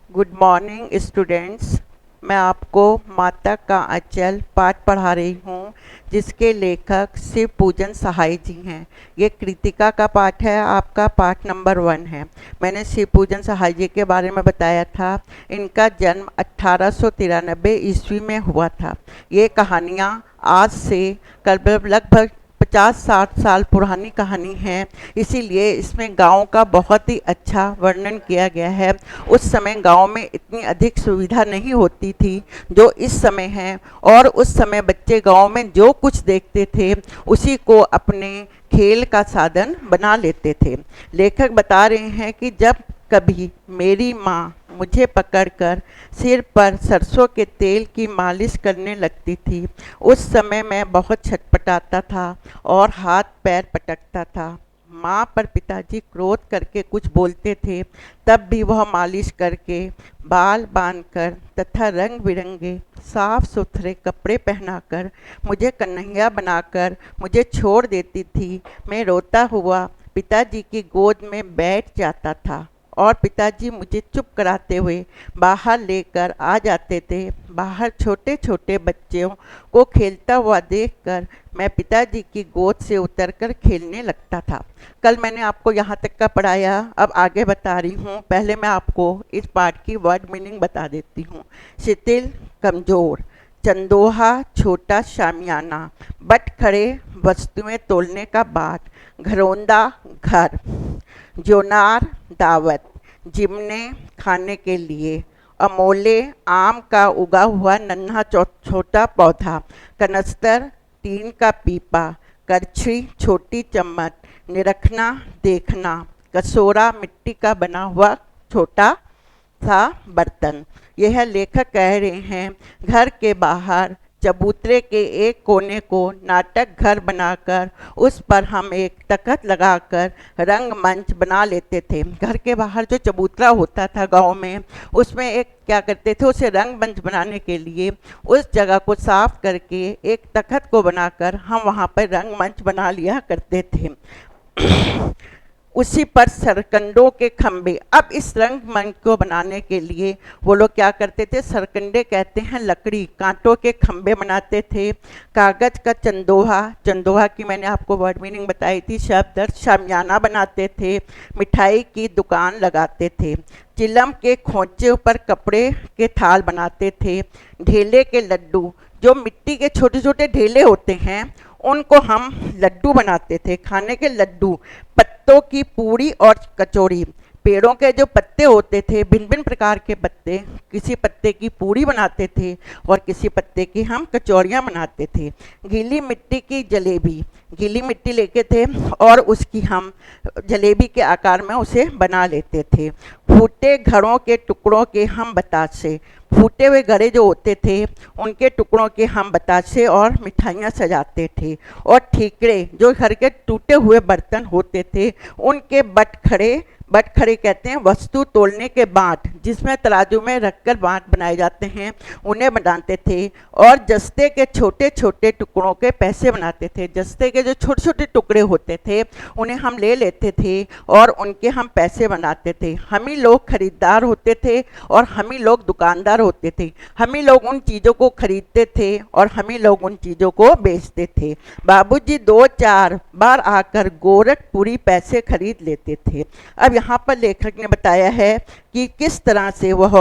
Good morning students. मैं आपको माता का अचल पाठ पढ़ा रही हूँ, जिसके लेखक शिव पूजन सहाय जी हैं। ये कृतिका का पाठ है, आपका पाठ नंबर 1 है। मैंने शिव पूजन सहाय जी के बारे में बताया था। इनका जन्म 1893 ईस्वी में हुआ था। ये कहानियाँ आज से करीब लगभग 50-60 साल पुरानी कहानी है, इसीलिए इसमें गांव का बहुत ही अच्छा वर्णन किया गया है। उस समय गांव में इतनी अधिक सुविधा नहीं होती थी जो इस समय है, और उस समय बच्चे गांव में जो कुछ देखते थे उसी को अपने खेल का साधन बना लेते थे। लेखक बता रहे हैं कि जब कभी मेरी माँ मुझे पकड़कर सिर पर सरसों के तेल की मालिश करने लगती थी, उस समय मैं बहुत छटपटाता था और हाथ पैर पटकता था। माँ पर पिताजी क्रोध करके कुछ बोलते थे, तब भी वह मालिश करके, बाल बांधकर तथा रंग बिरंगे साफ सुथरे कपड़े पहनाकर मुझे कन्हैया बनाकर मुझे छोड़ देती थी। मैं रोता हुआ पिताजी की गोद में बैठ जाता था और पिताजी मुझे चुप कराते हुए बाहर लेकर आ जाते थे। बाहर छोटे छोटे बच्चों को खेलता हुआ देखकर मैं पिताजी की गोद से उतरकर खेलने लगता था। कल मैंने आपको यहाँ तक का पढ़ाया, अब आगे बता रही हूँ। पहले मैं आपको इस पाठ की वर्ड मीनिंग बता देती हूँ। शिथिल, कमजोर। चंदोहा, छोटा शामियाना। बट खड़े, वस्तुएं तोलने का बाट। घरौंदा, घर। जोनार, दावत। जिमने, खाने के लिए। अमोले, आम का उगा हुआ नन्हा छोटा पौधा। कनस्तर, टीन का पीपा। करछी, छोटी चम्मच। निरखना, देखना। कसोरा, मिट्टी का बना हुआ छोटा सा बर्तन। यह लेखक कह रहे हैं घर के बाहर चबूतरे के एक कोने को नाटक घर बनाकर उस पर हम एक तख्त लगाकर रंगमंच बना लेते थे। घर के बाहर जो चबूतरा होता था गांव में, उसमें एक क्या करते थे, उसे रंगमंच बनाने के लिए उस जगह को साफ करके एक तख्त को बनाकर हम वहाँ पर रंगमंच बना लिया करते थे। उसी पर सरकंडों के खंभे। अब इस रंगमंच को बनाने के लिए वो लोग क्या करते थे, सरकंडे कहते हैं लकड़ी, कांटों के खंभे बनाते थे। कागज का चंदोहा, चंदोहा की मैंने आपको वर्ड मीनिंग बताई थी, शब्द अर्थ। शामियाना बनाते थे। मिठाई की दुकान लगाते थे। चिलम के खोंचे पर कपड़े के थाल बनाते थे। ढेले के लड्डू, जो मिट्टी के छोटे छोटे ढेले होते हैं उनको हम लड्डू बनाते थे, खाने के लड्डू। पत्तों की पूड़ी और कचौड़ी। पेड़ों के जो पत्ते होते थे, भिन्न भिन्न प्रकार के पत्ते, किसी पत्ते की पूड़ी बनाते थे और किसी पत्ते की हम कचौड़ियाँ बनाते थे। गीली मिट्टी की जलेबी, गीली मिट्टी लेके थे और उसकी हम जलेबी के आकार में उसे बना लेते थे। फूटे घड़ों के टुकड़ों के हम बतासे, फूटे हुए घड़े जो होते थे उनके टुकड़ों के हम बतासे और मिठाइयाँ सजाते थे। और ठीकरे, जो घर के टूटे हुए बर्तन होते थे उनके बट खड़े कहते हैं वस्तु तोलने के बाट, जिसमें तराजू में रखकर बाट बनाए जाते हैं, उन्हें बनाते थे। और जस्ते के छोटे छोटे टुकड़ों के पैसे बनाते थे। जस्ते के जो छोटे छोटे टुकड़े होते थे उन्हें हम ले लेते थे और उनके हम पैसे बनाते थे। हम ही लोग खरीदार होते थे और हम ही लोग दुकानदार होते थे। हम ही लोग उन चीज़ों को खरीदते थे और हम ही लोग उन चीज़ों को बेचते थे। बाबूजी 2-4 बार आकर गोरखपुरी पैसे खरीद लेते थे। अब यहाँ पर लेखक ने बताया है कि किस तरह से वह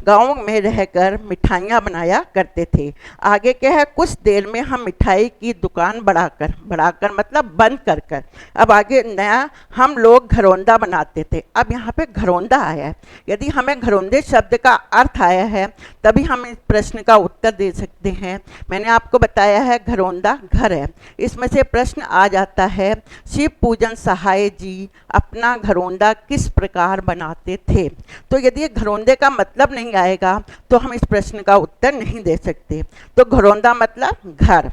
गाँव में रहकर मिठाइयाँ बनाया करते थे। आगे क्या है, कुछ देर में हम मिठाई की दुकान बढ़ाकर मतलब बंद कर कर, अब आगे नया हम लोग घरौंदा बनाते थे। अब यहाँ पे घरौंदा आया है। यदि हमें घरौंदे शब्द का अर्थ आया है तभी हम इस प्रश्न का उत्तर दे सकते हैं। मैंने आपको बताया है घरौंदा घर है। इसमें से प्रश्न आ जाता है, शिव पूजन सहाय जी अपना घरौंदा किस प्रकार बनाते थे। तो यदि ये घरौंदे का मतलब नहीं आएगा तो हम इस प्रश्न का उत्तर नहीं दे सकते। तो घरौंदा मतलब घर।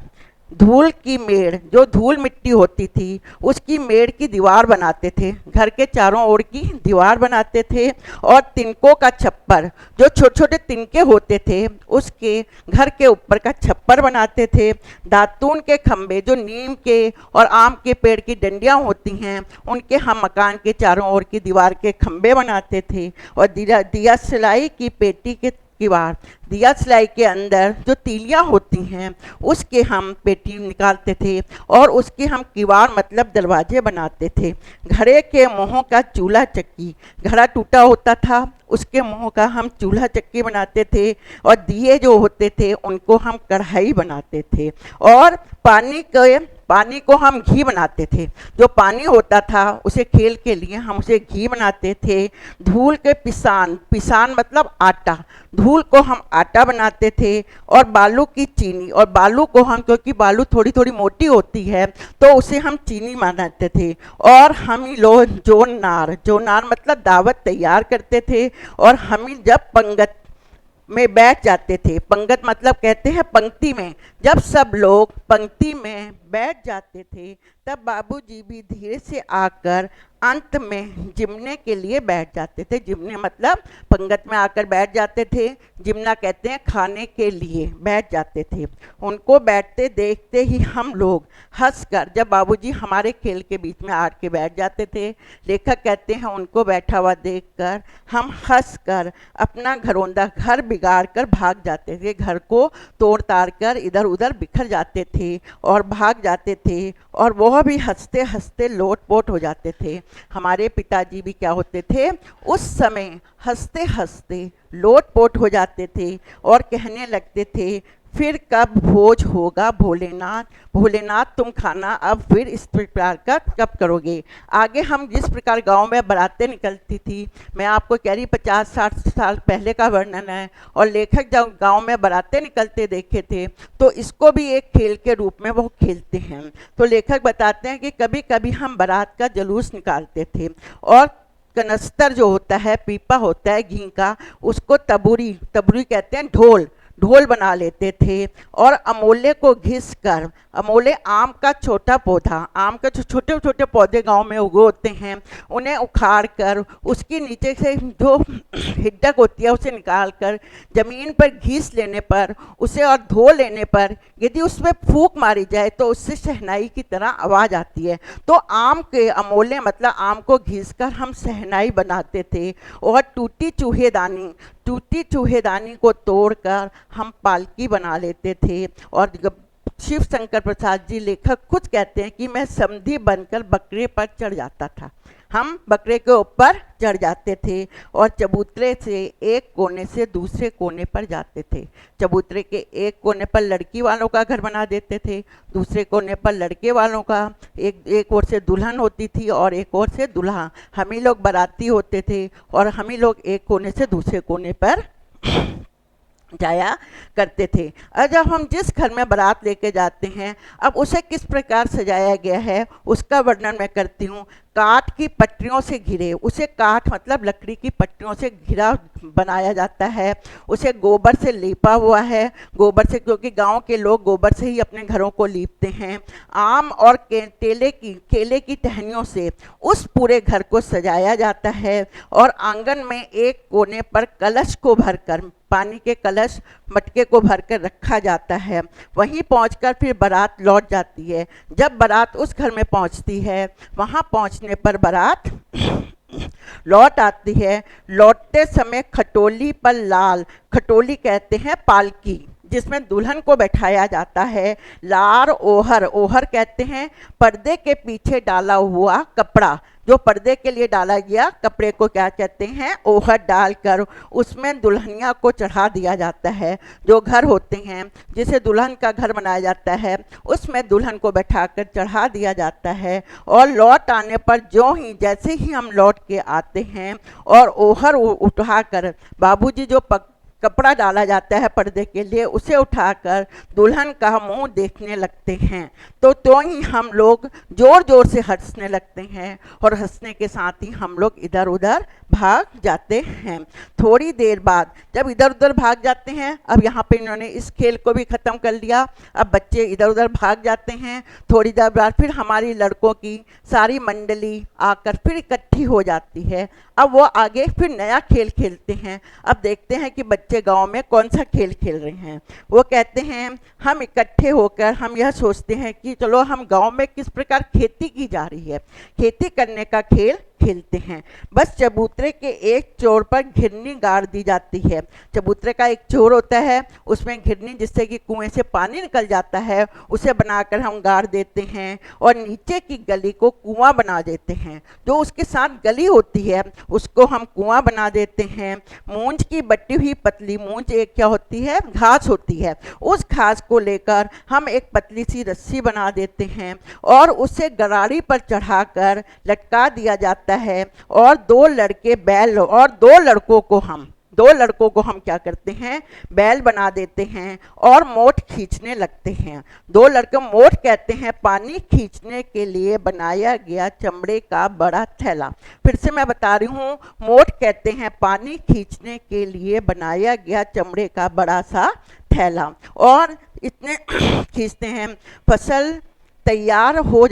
धूल की मेड़, जो धूल मिट्टी होती थी उसकी मेड़ की दीवार बनाते थे, घर के चारों ओर की दीवार बनाते थे। और तिनकों का छप्पर, जो छोटे छोटे तिनके होते थे उसके घर के ऊपर का छप्पर बनाते थे। दातून के खंभे, जो नीम के और आम के पेड़ की डंडियाँ होती हैं उनके हम मकान के चारों ओर की दीवार के खंभे बनाते थे। और दिया सिलाई की पेटी के किवाड़, दिया सिलाई के अंदर जो तीलियाँ होती हैं उसके हम पेटी निकालते थे और उसके हम किवाड़ मतलब दरवाजे बनाते थे। घड़े के मुँहों का चूल्हा चक्की, घड़ा टूटा होता था उसके मुँह का हम चूल्हा चक्की बनाते थे। और दिए जो होते थे उनको हम कढ़ाई बनाते थे। और पानी को हम घी बनाते थे, जो पानी होता था उसे खेल के लिए हम उसे घी बनाते थे। धूल के पिसान, पिसान मतलब आटा, धूल को हम आटा बनाते थे। और बालू की चीनी, और बालू को हम, क्योंकि बालू थोड़ी थोड़ी मोटी होती है तो उसे हम चीनी बनाते थे। और हम ही लोग जोनार मतलब दावत तैयार करते थे। और हम ही जब पंगत में बैठ जाते थे, पंगत मतलब कहते हैं पंक्ति में, जब सब लोग पंक्ति में बैठ जाते थे तब बाबूजी भी धीरे से आकर अंत में जिमने के लिए बैठ जाते थे। जिमने मतलब पंगत में आकर बैठ जाते थे, जिमना कहते हैं खाने के लिए बैठ जाते थे। उनको बैठते देखते ही हम लोग हंसकर, जब बाबूजी हमारे खेल के बीच में आके बैठ जाते थे, लेखक कहते हैं उनको बैठा हुआ देखकर हम हंसकर अपना घरौंदा घर बिगाड़ कर भाग जाते थे, घर को तोड़ ताड़ कर इधर उधर बिखर जाते थे और भाग जाते थे। और वह भी हंसते हंसते लोट पोट हो जाते थे। हमारे पिताजी भी क्या होते थे, उस समय हंसते हंसते लोट पोट हो जाते थे और कहने लगते थे, फिर कब भोज होगा भोलेनाथ, भोलेनाथ तुम खाना अब फिर इस प्रकार का कब करोगे। आगे हम जिस प्रकार गांव में बारातें निकलती थी, मैं आपको कह रही 50-60 साल पहले का वर्णन है। और लेखक जब गांव में बारातें निकलते देखे थे तो इसको भी एक खेल के रूप में वो खेलते हैं। तो लेखक बताते हैं कि कभी कभी हम बारात का जुलूस निकालते थे और कनस्तर जो होता है, पीपा होता है घी का, उसको तबूरी कहते हैं, ढोल बना लेते थे। और अमोले को घिस कर, अमोले आम का छोटा पौधा, आम के छोटे छोटे पौधे गांव में उगे होते हैं, उन्हें उखाड़ कर उसके नीचे से जो हिड्डक होती है उसे निकाल कर ज़मीन पर घिस लेने पर, उसे और धो लेने पर यदि उसमें फूंक मारी जाए तो उससे शहनाई की तरह आवाज़ आती है। तो आम के अमोले मतलब आम को घिस कर हम शहनाई बनाते थे। और टूटी चूहेदानी को तोड़कर हम पालकी बना लेते थे। और शिव शंकर प्रसाद जी लेखक खुद कहते हैं कि मैं समधी बनकर बकरे पर चढ़ जाता था, हम बकरे के ऊपर चढ़ जाते थे और चबूतरे से एक कोने से दूसरे कोने पर जाते थे। चबूतरे के एक कोने पर लड़की वालों का घर बना देते थे, दूसरे कोने पर लड़के वालों का, एक ओर से दुल्हन होती थी और एक ओर से दूल्हा। हम ही लोग बाराती होते थे और हम ही लोग एक कोने से दूसरे कोने पर जाया करते थे। और जब हम जिस घर में बारात लेके जाते हैं, अब उसे किस प्रकार सजाया गया है उसका वर्णन मैं करती हूँ। काठ की पट्टियों से घिरे, उसे काठ मतलब लकड़ी की पट्टियों से घिरा बनाया जाता है। उसे गोबर से लीपा हुआ है, गोबर से, क्योंकि गांव के लोग गोबर से ही अपने घरों को लीपते हैं। आम और केले की टहनियों से उस पूरे घर को सजाया जाता है। और आंगन में एक कोने पर कलश को भरकर, पानी के कलश मटके को भरकर रखा जाता है। वहीं पहुंचकर फिर बारात लौट जाती है। जब बारात उस घर में पहुंचती है, वहां पहुंचने पर बारात लौट आती है। लौटते समय खटोली पर लाल, खटोली कहते हैं पालकी, जिसमें दुल्हन को बैठाया जाता है। लार ओहर कहते हैं पर्दे के पीछे डाला हुआ कपड़ा, जो पर्दे के लिए डाला गया कपड़े को क्या कहते हैं, ओहर डालकर उसमें दुल्हनिया को चढ़ा दिया जाता है। जो घर होते हैं जिसे दुल्हन का घर बनाया जाता है उसमें दुल्हन को बैठाकर चढ़ा दिया जाता है। और लौट आने पर जैसे ही हम लौट के आते हैं और ओहर उठाकर बाबूजी जो कपड़ा डाला जाता है पर्दे के लिए उसे उठाकर दुल्हन का मुंह देखने लगते हैं, तो ही हम लोग जोर जोर से हंसने लगते हैं और हंसने के साथ ही हम लोग इधर उधर भाग जाते हैं। थोड़ी देर बाद जब इधर उधर भाग जाते हैं, अब यहाँ पे इन्होंने इस खेल को भी ख़त्म कर लिया। अब बच्चे इधर उधर भाग जाते हैं। थोड़ी देर बाद फिर हमारी लड़कों की सारी मंडली आकर फिर इकट्ठी हो जाती है। अब वो आगे फिर नया खेल खेलते हैं। अब देखते हैं कि बच्चे गांव में कौन सा खेल खेल रहे हैं। वो कहते हैं हम इकट्ठे होकर हम यह सोचते हैं कि चलो हम गांव में किस प्रकार खेती की जा रही है, खेती करने का खेल खेलते हैं। बस चबूतरे के एक छोर पर घिरनी गाड़ दी जाती है। चबूतरे का एक छोर होता है, उसमें घिरनी जिससे कि कुएं से पानी निकल जाता है, उसे बनाकर हम गाड़ देते हैं और नीचे की गली को कुआं बना देते हैं। जो उसके साथ गली होती है उसको हम कुआं बना देते हैं। मूंज की बटी हुई पतली, मूंज एक क्या होती है, घास होती है, उस घास को लेकर हम एक पतली सी रस्सी बना देते हैं और उसे गराड़ी पर चढ़ाकर लटका दिया जाता है। और दो लड़के बैल और दो लड़कों को हम क्या करते हैं, बैल बना देते हैं और मोट खींचने लगते हैं। दो लड़के, मोट कहते हैं पानी खींचने के लिए बनाया गया चमड़े का बड़ा थैला। फिर से मैं बता रही हूँ, मोट कहते हैं पानी खींचने के लिए बनाया गया चमड़े का बड़ा सा थैला। और इतने खींचते हैं, फसल तैयार हो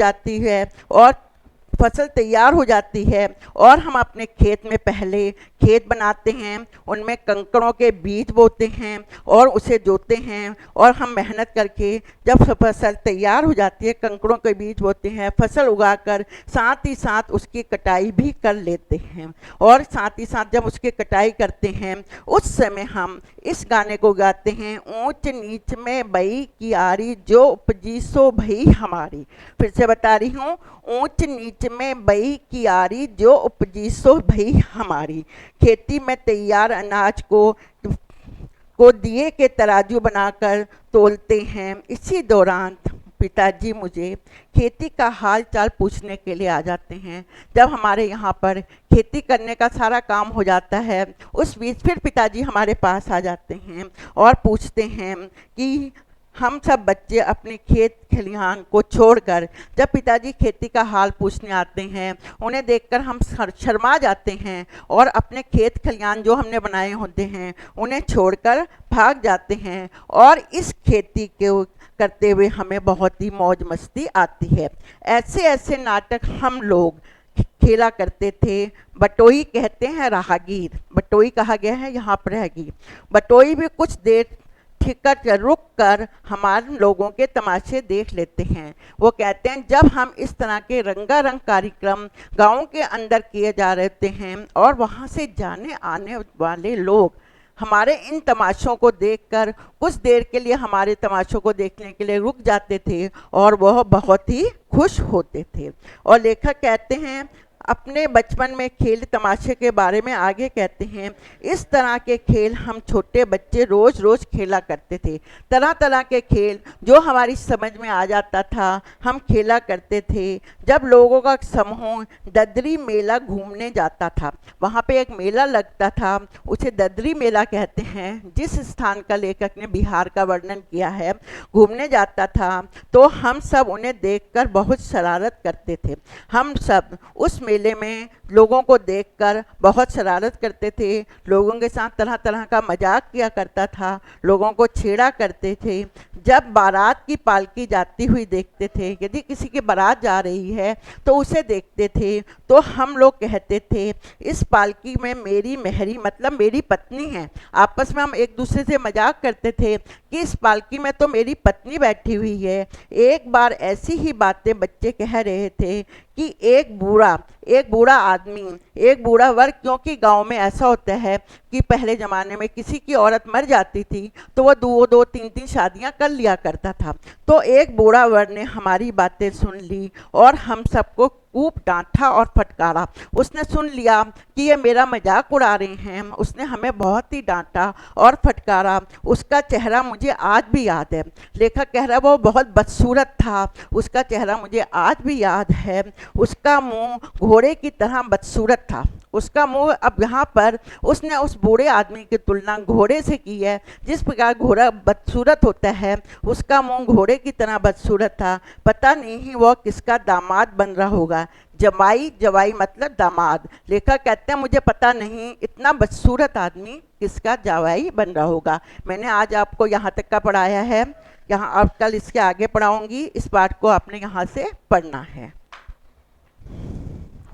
जाती है और हम अपने खेत में पहले खेत बनाते हैं, उनमें कंकड़ों के बीज बोते हैं और उसे जोते हैं। और हम मेहनत करके जब फसल तैयार हो जाती है, कंकड़ों के बीज बोते हैं, फसल उगाकर साथ ही साथ उसकी कटाई भी कर लेते हैं। और साथ ही साथ जब उसकी कटाई करते हैं, उस समय हम इस गाने को गाते हैं, ऊंच नीच में बई कियारी जो उपजी सो भई हमारी। फिर से बता रही हूँ, ऊंच नीच में बई कियारी जो उपजी सो भई हमारी। खेती में तैयार अनाज को दिए के तराजू बनाकर तोलते हैं। इसी दौरान पिताजी मुझे खेती का हाल चाल पूछने के लिए आ जाते हैं। जब हमारे यहाँ पर खेती करने का सारा काम हो जाता है, उस बीच फिर पिताजी हमारे पास आ जाते हैं और पूछते हैं कि हम सब बच्चे अपने खेत खलिहान को छोड़कर, जब पिताजी खेती का हाल पूछने आते हैं, उन्हें देखकर हम शर्मा जाते हैं और अपने खेत खलिहान जो हमने बनाए होते हैं उन्हें छोड़कर भाग जाते हैं। और इस खेती को करते हुए हमें बहुत ही मौज मस्ती आती है। ऐसे ऐसे नाटक हम लोग खेला करते थे। बटोई कहते हैं राहगीर, बटोई कहा गया है यहाँ पर राहगीर। बटोई भी कुछ देर ठिकर रुक कर हमारे लोगों के तमाशे देख लेते हैं। वो कहते हैं जब हम इस तरह के रंगारंग कार्यक्रम गाँव के अंदर किए जा रहते हैं और वहाँ से जाने आने वाले लोग हमारे इन तमाशों को देखकर कुछ देर के लिए हमारे तमाशों को देखने के लिए रुक जाते थे और वह बहुत ही खुश होते थे। और लेखक कहते हैं अपने बचपन में खेल तमाशे के बारे में आगे कहते हैं, इस तरह के खेल हम छोटे बच्चे रोज़ रोज़ खेला करते थे। तरह तरह के खेल जो हमारी समझ में आ जाता था हम खेला करते थे। जब लोगों का समूह ददरी मेला घूमने जाता था, वहाँ पे एक मेला लगता था, उसे ददरी मेला कहते हैं। जिस स्थान का लेखक ने बिहार का वर्णन किया है, घूमने जाता था तो हम सब उन्हें देखकर बहुत शरारत करते थे। हम सब उस मेले में लोगों को देखकर बहुत शरारत करते थे, लोगों के साथ तरह तरह का मजाक किया करता था, लोगों को छेड़ा करते थे। जब बारात की पालकी जाती हुई देखते थे, यदि किसी की बारात जा रही है तो उसे देखते थे, तो हम लोग कहते थे इस पालकी में मेरी मेहरी मतलब मेरी पत्नी है। आपस में हम एक दूसरे से मजाक करते थे कि इस पालकी में तो मेरी पत्नी बैठी हुई है। एक बार ऐसी ही बातें बच्चे कह रहे थे कि एक बूढ़ा आदमी, एक बूढ़ा वर्ग, क्योंकि गांव में ऐसा होता है कि पहले ज़माने में किसी की औरत मर जाती थी तो वह दो तीन तीन शादियां कर लिया करता था। तो एक बूढ़ा वर्ग ने हमारी बातें सुन ली और हम सबको खूब डांटा और फटकारा। उसने सुन लिया कि ये मेरा मजाक उड़ा रहे हैं, उसने हमें बहुत ही डांटा और फटकारा। उसका चेहरा मुझे आज भी याद है। लेखक कह रहा है वो बहुत बदसूरत था, उसका चेहरा मुझे आज भी याद है। उसका मुंह घोड़े की तरह बदसूरत था उसका मुंह अब यहाँ पर उसने उस बूढ़े आदमी की तुलना घोड़े से की है। जिस प्रकार घोड़ा बदसूरत होता है, उसका मुंह घोड़े की तरह बदसूरत था। पता नहीं वह किसका दामाद बन रहा होगा। जवाई, जवाई मतलब दामाद। लेखक कहते हैं मुझे पता नहीं इतना बदसूरत आदमी किसका जवाई बन रहा होगा। मैंने आज आपको यहाँ तक का पढ़ाया है, यहाँ अब कल इसके आगे पढ़ाऊंगी। इस पाठ को आपने यहाँ से पढ़ना है।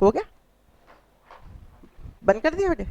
हो गया? बंद कर दिया बेटे?